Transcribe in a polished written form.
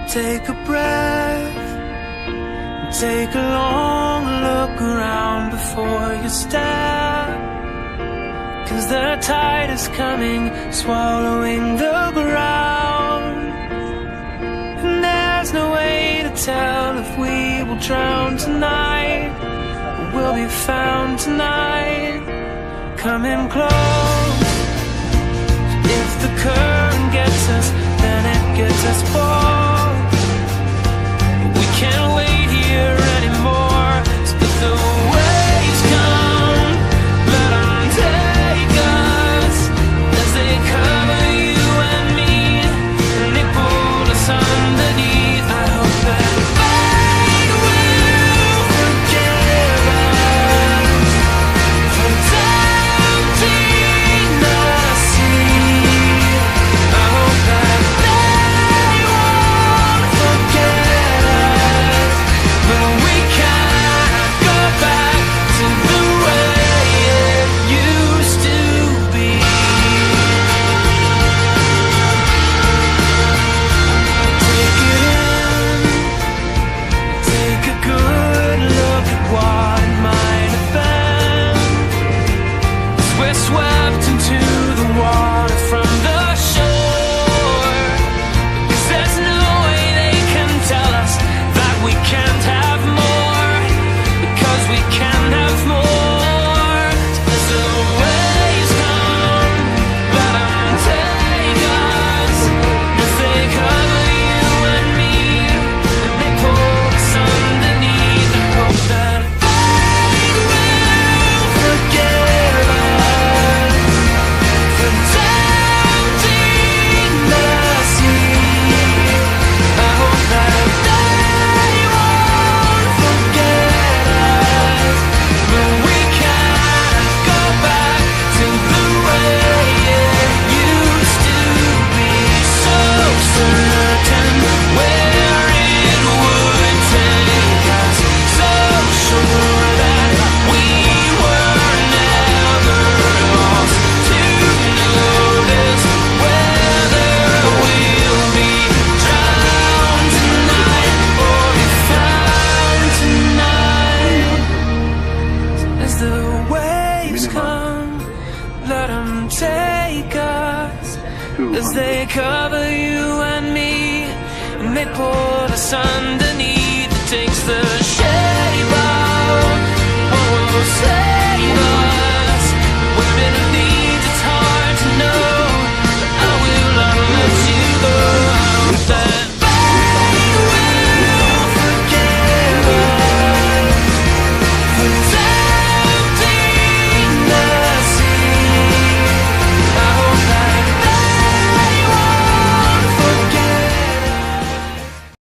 Take a breath, take a long look around before you step, 'cause the tide is coming, swallowing the ground. And there's no way to tell if we will drown tonight or we'll be found tonight. Coming close. If the current gets us, then it gets us both. We can't wait here anymore. So let the waves come, let them take us as they cover you and me, and they pull us underneath. I hope that fate will forgive us for tempting the sea. I hope that they won't forget us, but we can't go back to the way it used to be. Take it in, take a good look at what it might have been. We're swept into the water from the shore, 'cause there's no way they can tell us that we can't have more, because we can have more. As the waves come, let them take us, as they cover you and me, and they pull us underneath. I hope that fate will forgive us for tempting the sea. I hope that they won't forget us, but we can't go back to the way it used to be. So certain where it would take us, so sure that we were never lost to notice whether we'll be drowned tonight or be found tonight. As the waves come, let them take us, as they cover you and me, and they pull us under.